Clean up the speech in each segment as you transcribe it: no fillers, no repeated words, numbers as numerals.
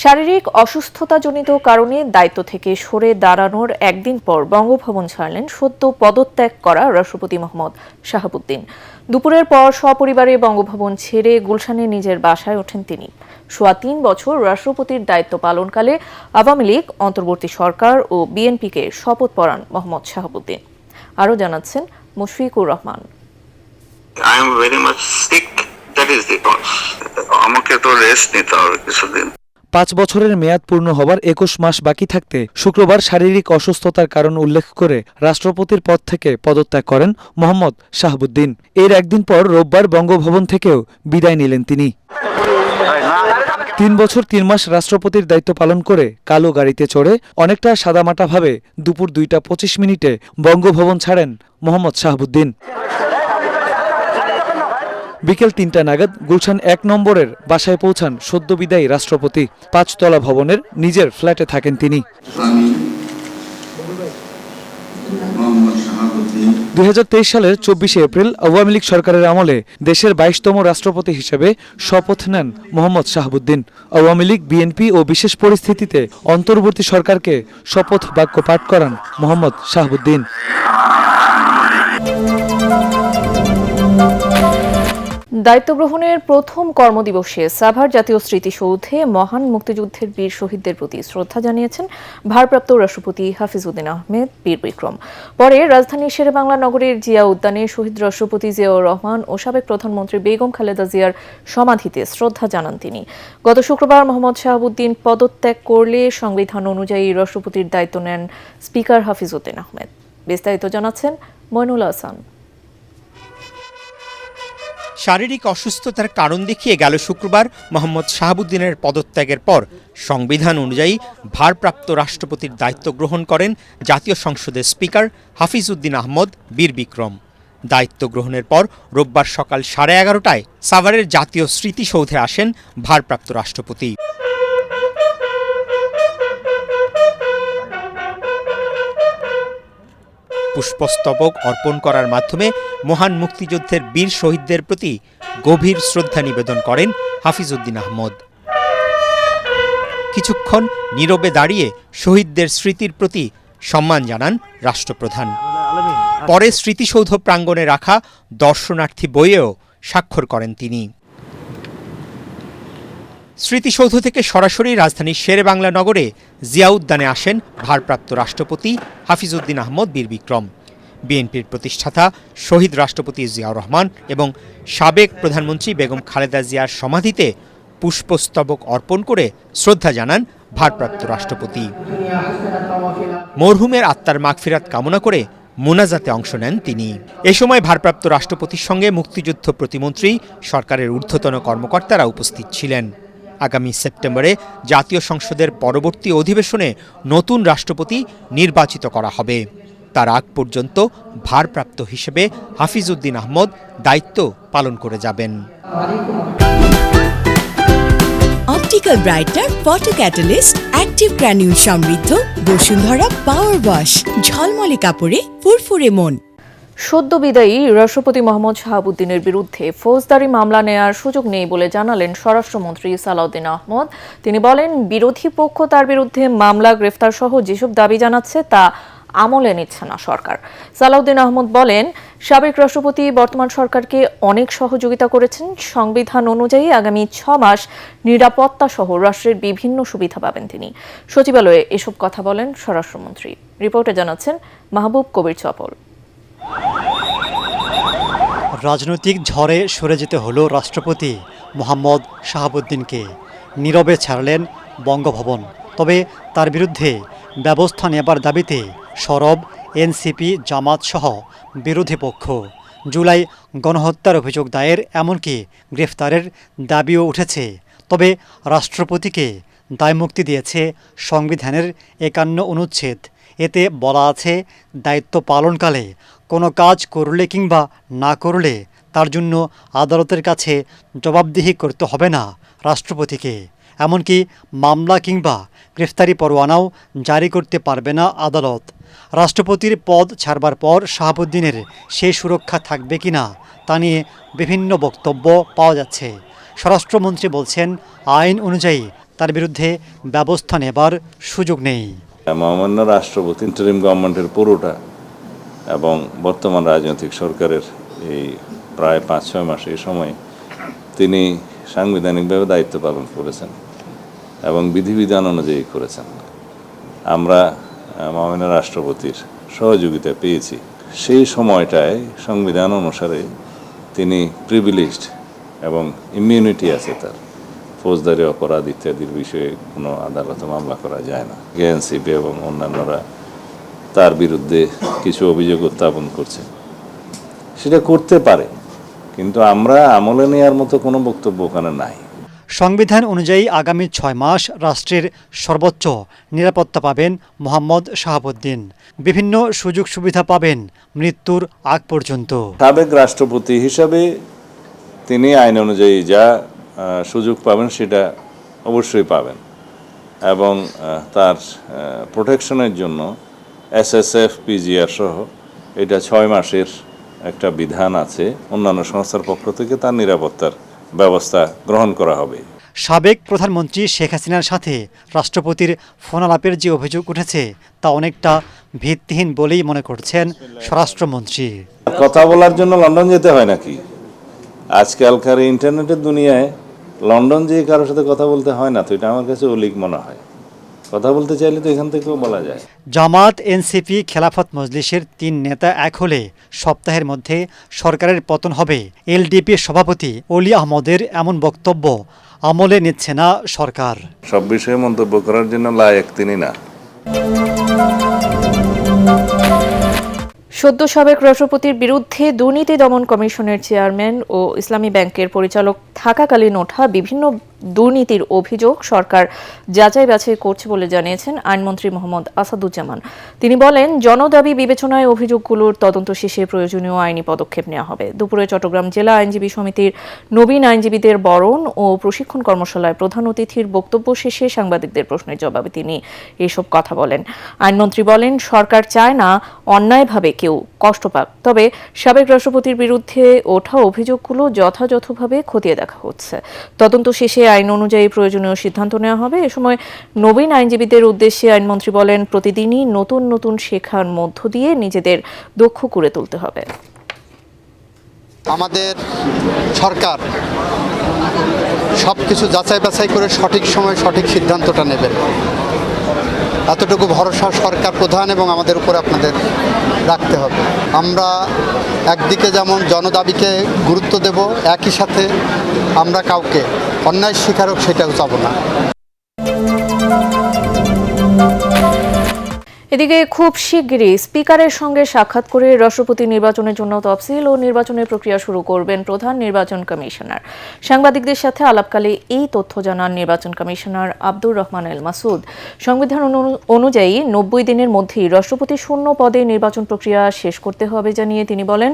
শারীরিক অসুস্থতাজনিত কারণে দায়িত্ব থেকে সরে দাঁড়ানোর একদিন পর বঙ্গভবন ছাড়লেন সদ্য পদত্যাগ করা রাষ্ট্রপতি মোহাম্মদ শাহাবুদ্দিন। দুপুরের পর সপরিবারে বঙ্গভবন ছেড়ে গুলশানে নিজের বাসায় ওঠেন তিনি। সোয়া ৩ বছর রাষ্ট্রপতির দায়িত্ব পালনকালে আওয়ামী লীগ, অন্তর্বর্তী সরকার ও বিএনপিকে শপথ পড়ান মোহাম্মদ শাহাবুদ্দিন। আরও জানাচ্ছেন মুশফিকুর রহমান। আমাকে তো রেস্ট নিতে হবে কিছুদিন। ৫ বছরের মেয়াদ পূর্ণ হবার ২১ মাস বাকি থাকতে শুক্রবার শারীরিক অসুস্থতার কারণ উল্লেখ করে রাষ্ট্রপতির পদ থেকে পদত্যাগ করেন মোহাম্মদ শাহাবুদ্দিন। এর একদিন পর রোববার বঙ্গভবন থেকেও বিদায় নিলেন তিনি। ৩ বছর ৩ মাস রাষ্ট্রপতির দায়িত্ব পালন করে কালো গাড়িতে চড়ে অনেকটা সাদামাটাভাবে দুপুর ২টা ২৫ মিনিটে বঙ্গভবন ছাড়েন মোহাম্মদ শাহাবুদ্দিন। বিকেল ৩টা নাগাদ গুলশান ১ নম্বরের বাসায় পৌঁছান সদ্য বিদায়ী রাষ্ট্রপতি। ৫তলা ভবনের নিজের ফ্ল্যাটে থাকেন তিনি। ২০২৩ সালের ২৪শে এপ্রিল আওয়ামী লীগ সরকারের আমলে দেশের ২২তম রাষ্ট্রপতি হিসেবে শপথ নেন মোহাম্মদ শাহাবুদ্দিন। আওয়ামী লীগ, বিএনপি ও বিশেষ পরিস্থিতিতে অন্তর্বর্তী সরকারকে শপথ বাক্য পাঠ করান মোহাম্মদ শাহাবুদ্দিন। দায়িত্ব গ্রহণের প্রথম কর্মদিবসে সাভার জাতীয় স্মৃতিসৌধে মহান মুক্তিযুদ্ধের বীর শহীদদের প্রতি শ্রদ্ধা জানিয়েছেন ভারপ্রাপ্ত রাষ্ট্রপতি হাফিজউদ্দিন আহমেদ বীর বিক্রম। পরে রাজধানীর শেরেবাংলা নগরের জিয়া উদ্যানে শহীদ রাষ্ট্রপতি জিয়াউর রহমান ও সাবেক প্রধানমন্ত্রী বেগম খালেদা জিয়ার সমাধিতে শ্রদ্ধা জানান তিনি। গত শুক্রবার মোহাম্মদ শাহাবুদ্দিন পদত্যাগ করলে সংবিধান অনুযায়ী রাষ্ট্রপতির দায়িত্ব নেন স্পিকার হাফিজউদ্দিন আহমেদ। বিস্তারিত জানাচ্ছেন মইনুল হাসান। শারীরিক অসুস্থতার কারণ দেখিয়ে গেল শুক্রবার মোহাম্মদ শাহাবুদ্দিনের পদত্যাগের পর সংবিধান অনুযায়ী ভারপ্রাপ্ত রাষ্ট্রপতির দায়িত্ব গ্রহণ করেন জাতীয় সংসদের স্পিকার হাফিজউদ্দিন আহমেদ বীর বিক্রম। দায়িত্ব গ্রহণের পর রোববার সকাল 11:30টায় সাভারের জাতীয় স্মৃতিসৌধে আসেন ভারপ্রাপ্ত রাষ্ট্রপতি। পুষ্পস্তবক অর্পণ করার মাধ্যমে মহান মুক্তিযুদ্ধের বীর শহীদদের প্রতি গভীর শ্রদ্ধা নিবেদন করেন হাফিজউদ্দিন আহমেদ। কিছুক্ষণ নীরবে দাঁড়িয়ে শহীদদের স্মৃতির প্রতি সম্মান জানান রাষ্ট্রপ্রধান। পরে স্মৃতিসৌধ প্রাঙ্গণে রাখা দর্শনার্থী বইয়েও স্বাক্ষর করেন তিনি। স্মৃতিসৌধ থেকে সরাসরি রাজধানীর শেরেবাংলা নগরে জিয়া উদ্যানে আসেন ভারপ্রাপ্ত রাষ্ট্রপতি হাফিজউদ্দিন আহমেদ বীর বিক্রম। বিএনপির প্রতিষ্ঠাতা শহীদ রাষ্ট্রপতি জিয়াউর রহমান এবং সাবেক প্রধানমন্ত্রী বেগম খালেদা জিয়ার সমাধিতে পুষ্পস্তবক অর্পণ করে শ্রদ্ধা জানান ভারপ্রাপ্ত রাষ্ট্রপতি। মরহুমের আত্মার মাগফিরাত কামনা করে মোনাজাতে অংশ নেন তিনি। এ সময় ভারপ্রাপ্ত রাষ্ট্রপতির সঙ্গে মুক্তিযুদ্ধ প্রতিমন্ত্রী, সরকারের ঊর্ধ্বতন কর্মকর্তারা উপস্থিত ছিলেন। আগামী সেপ্টেম্বরে জাতীয় সংসদের পরবর্তী অধিবেশনে নতুন রাষ্ট্রপতি নির্বাচিত করা হবে। তার আগ পর্যন্ত ভারপ্রাপ্ত হিসেবে হাফিজউদ্দিন আহমেদ দায়িত্ব পালন করে যাবেন। Optical brighter, photo catalyst, active granule সমৃদ্ধ বসুন্ধরা পাওয়ার ওয়াশ, ঝলমলে কাপড়ে ফুরফুরে মন। সদ্য বিদায়ী রাষ্ট্রপতি মোহাম্মদ শাহাবুদ্দিনের বিরুদ্ধে ফৌজদারি মামলা নেয়ার সুযোগ নেই বলে জানালেন স্বরাষ্ট্রমন্ত্রী সালাউদ্দিন আহমেদ। তিনি বলেন, বিরোধী পক্ষ তার বিরুদ্ধে মামলা, গ্রেফতার সহ যেসব দাবি জানাচ্ছে তা আমলে নিচ্ছে না সরকার। সালাউদ্দিন আহমেদ বলেন, সাবেক রাষ্ট্রপতি বর্তমান সরকারকে অনেক সহযোগিতা করেছেন। সংবিধান অনুযায়ী আগামী 6 মাস নিরাপত্তা সহ রাষ্ট্রের বিভিন্ন সুবিধা পাবেন তিনি। সচিবালয়ে এসব কথা বলেন স্বরাষ্ট্রমন্ত্রী। রিপোর্টে জানাচ্ছেন মাহবুব কবির চপল। রাজনৈতিক ঝড়ে সরে যেতে হলো রাষ্ট্রপতি মোহাম্মদ শাহাবুদ্দিনকে। নীরবে ছাড়লেন বঙ্গভবন। তবে তার বিরুদ্ধে ব্যবস্থা নেবার দাবিতে সরব এনসিপি, জামাত সহ বিরোধী পক্ষ। জুলাই গণহত্যার অভিযোগ দায়ের, এমনকি গ্রেফতারের দাবিও উঠেছে। তবে রাষ্ট্রপতিকে দায়মুক্তি দিয়েছে সংবিধানের ৫১ অনুচ্ছেদ। এতে বলা আছে, দায়িত্ব পালনকালে কোনো কাজ করলে কিংবা না করলে তার জন্য আদালতের কাছে জবাবদিহি করতে হবে না রাষ্ট্রপতিকে। এমনকি মামলা কিংবা গ্রেফতারি পরোয়ানাও জারি করতে পারবে না আদালত। রাষ্ট্রপতির পদ ছাড়বার পর শাহাবুদ্দিনের সেই সুরক্ষা থাকবে কিনা তা নিয়ে বিভিন্ন বক্তব্য পাওয়া যাচ্ছে। স্বরাষ্ট্রমন্ত্রী বলছেন, আইন অনুযায়ী তার বিরুদ্ধে ব্যবস্থা নেবার সুযোগ নেই। মহামান্য রাষ্ট্রপতি ইন্টারিম গভর্নমেন্টের পুরোটা এবং বর্তমান রাজনৈতিক সরকারের এই প্রায় 5-6 মাস এই সময় তিনি সাংবিধানিকভাবে দায়িত্ব পালন করেছেন এবং বিধিবিধান অনুযায়ী করেছেন। আমরা মহামান্য রাষ্ট্রপতির সহযোগিতা পেয়েছি। সেই সময়টায় সংবিধান অনুসারে তিনি প্রিভিলেজড এবং ইমিউনিটি আছে তার, ফৌজদারি অপরাধ ইত্যাদির বিষয়ে কোনো আদালতে মামলা করা যায় না। এনসিপি এবং অন্যান্যরা তার বিরুদ্ধে কিছু অভিযোগ উত্থাপন করছে, সেটা করতে পারে, কিন্তু আমরা আমলে নেওয়ার মতো কোনো বক্তব্য ওখানে নাই। সংবিধান অনুযায়ী আগামী 6 মাস রাষ্ট্রের সর্বোচ্চ নিরাপত্তা পাবেন মোহাম্মদ শাহাবুদ্দিন। বিভিন্ন সুযোগ সুবিধা পাবেন মৃত্যুর আগ পর্যন্ত। সাবেক রাষ্ট্রপতি হিসাবে তিনি আইন অনুযায়ী যা সুযোগ পাবেন সেটা অবশ্যই পাবেন এবং তার প্রোটেকশনের জন্য SSF PGR সহ এটা 6 মাসের একটা বিধান আছে। অন্যান্য সংস্থার পক্ষ থেকে তার নিরাপত্তার ব্যবস্থা গ্রহণ করা হবে। সাবেক প্রধানমন্ত্রী শেখ হাসিনার সাথে রাষ্ট্রপতির ফোনালাপের যে অভিযোগ উঠেছে তা অনেকটা ভিত্তিহীন বলেই মনে করছেন স্বরাষ্ট্রমন্ত্রী। কথা বলার জন্য লন্ডন যেতে হয় নাকি? আজকালকার ইন্টারনেটের দুনিয়ায় লন্ডন যেয়ে কারোর সাথে কথা বলতে হয় না, তো এটা আমার কাছে অলিক মনে হয়। কথা বলতে চাইলে তো এখান থেকেও বলা যায়। জামাত, এনসিপি, খেলাফত মজলিসের 3 নেতা এক হলে সপ্তাহের মধ্যে সরকারের পতন হবে। LDP সভাপতি অলি আহমদের এমন বক্তব্য আমলে নিচ্ছে না সরকার। সব বিষয়ে মন্তব্য করার জন্য লায়ক তিনি না। সদ্য সাবেক রাষ্ট্রপতির বিরুদ্ধে দুর্নীতি দমন কমিশনের চেয়ারম্যান ও ইসলামী ব্যাংকের পরিচালক থাকাকালীন ওঠা বিভিন্ন দুর্নীতির অভিযোগ সরকার যাচাই বাছাই করছে বলে জানিয়েছেন আইনমন্ত্রী মোহাম্মদ আসাদুজ্জামান। তিনি বলেন, জনদাবি বিবেচনায় অভিযোগগুলোর তদন্ত শেষে প্রয়োজনীয় আইনি পদক্ষেপ নেওয়া হবে। দুপুরে চট্টগ্রাম জেলা আইনজীবী সমিতির নবীন আইনজীবীদের বরণ ও প্রশিক্ষণ কর্মশালায় প্রধান অতিথির বক্তব্য শেষে সাংবাদিকদের প্রশ্নের জবাবে তিনি এসব কথা বলেন। আইনমন্ত্রী বলেন, সরকার চায় না অন্যায়ভাবে কেউ কষ্ট পাক, তবে সাবেক রাষ্ট্রপতির বিরুদ্ধে ওঠা অভিযোগগুলো যথাযথভাবে খতিয়ে দেখা হচ্ছে। তদন্ত শেষে আইন অনুযায়ী প্রয়োজনীয় সিদ্ধান্ত নেওয়া হবে। এ সময় নবীন আইনজীবীদের উদ্দেশ্যে আইনমন্ত্রী বলেন, প্রতিদিনই নতুন নতুন শেখার মধ্য দিয়ে নিজেদের দক্ষ করে তুলতে হবে। আমাদের সরকার সবকিছু যাচাই বাছাই করে সঠিক সময় সঠিক সিদ্ধান্তটা নেবেন, এতটুকু ভরসা সরকার প্রধান এবং আমাদের উপরে আপনাদের রাখতে হবে। আমরা একদিকে যেমন জনদাবিকে গুরুত্ব দেব, একই সাথে আমরা কাউকে অন্যায় স্বীকারক সেটাও চাব না। এদিকে খুব শিগগিরই স্পিকারের সঙ্গে সাক্ষাৎ করে রাষ্ট্রপতি নির্বাচনের জন্য তফসিল ও নির্বাচনের প্রক্রিয়া শুরু করবেন প্রধান নির্বাচন কমিশনার। সাংবাদিকদের সাথে আলাপকালে এই তথ্য জানান নির্বাচন কমিশনার আব্দুর রহমান এল মাসুদ। সংবিধান অনুযায়ী 90 দিনের মধ্যেই রাষ্ট্রপতি শূন্য পদে নির্বাচন প্রক্রিয়া শেষ করতে হবে জানিয়ে তিনি বলেন,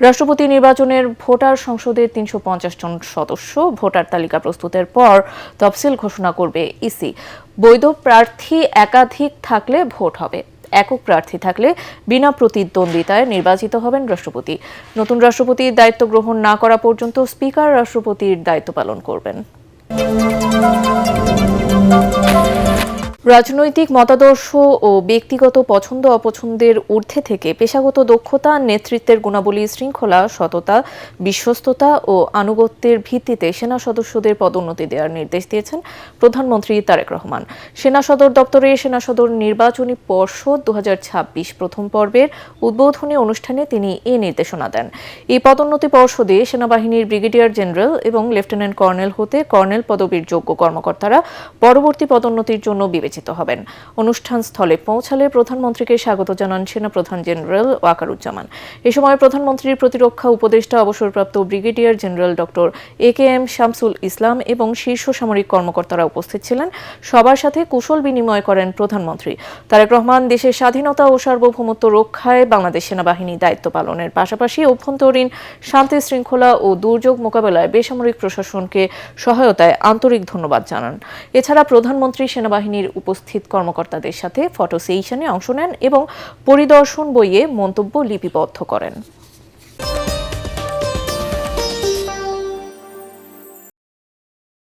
রাষ্ট্রপতি নির্বাচনের ভোটার সংসদের 350 জন সদস্য ভোটার তালিকা প্রস্তুতের পর তফসিল ঘোষণা করবে ইসি। বৈধ প্রার্থী একাধিক থাকলে ভোট হবে, একক প্রার্থী থাকলে বিনা প্রতিদ্বন্দ্বিতায় নির্বাচিত হবেন রাষ্ট্রপতি। নতুন রাষ্ট্রপতির দায়িত্ব গ্রহণ না করা পর্যন্ত স্পিকার রাষ্ট্রপতির দায়িত্ব পালন করবেন। রাজনৈতিক মতাদর্শ ও ব্যক্তিগত পছন্দ অপছন্দের ঊর্ধ্বে থেকে পেশাগত দক্ষতা, নেতৃত্বের গুণাবলী, শৃঙ্খলা, সততা, বিশ্বস্ততা ও আনুগত্যের ভিত্তিতে সেনা সদস্যদের পদোন্নতি দেওয়ার নির্দেশ দিয়েছেন প্রধানমন্ত্রী তারেক রহমান। সেনা সদর দপ্তরে সেনা সদর নির্বাচনী পর্ষদ 2026 প্রথম পর্বের উদ্বোধনী অনুষ্ঠানে তিনি এই নির্দেশনা দেন। এই পদোন্নতি পর্ষদে সেনাবাহিনীর ব্রিগেডিয়ার জেনারেল এবং লেফটেন্যান্ট কর্নেল হতে কর্নেল পদবীর যোগ্য কর্মকর্তারা পরবর্তী পদোন্নতির জন্য বিবেচিত হবেন। অনুষ্ঠান স্থলে পৌঁছালে প্রধানমন্ত্রীকে স্বাগত জানান সেনাপ্রধান জেনারেল ওয়াকারুজ্জামান। এ সময় প্রধানমন্ত্রীর প্রতিরক্ষা উপদেষ্টা অবসরপ্রাপ্ত brigadier general doctor AKM Shamsul Islam এবং শীর্ষ সামরিক কর্মকর্তারা উপস্থিত ছিলেন। সবার সাথে কুশল বিনিময় করেন প্রধানমন্ত্রী। তারেক রহমান দেশের স্বাধীনতা ও সার্বভৌমত্ব রক্ষায় বাংলাদেশ সেনাবাহিনী দায়িত্ব পালনের পাশাপাশি অভ্যন্তরীণ শান্তি শৃঙ্খলা ও দুর্যোগ মোকাবেলায় বেসামরিক প্রশাসনকে সহায়তায় আন্তরিক ধন্যবাদ জানান। এছাড়া প্রধানমন্ত্রী সেনাবাহিনীর উপস্থিত কর্মকর্তাদের সাথে ফটো সেশনে অংশ নেন এবং পরিদর্শন বইয়ে মন্তব্য লিপিবদ্ধ করেন।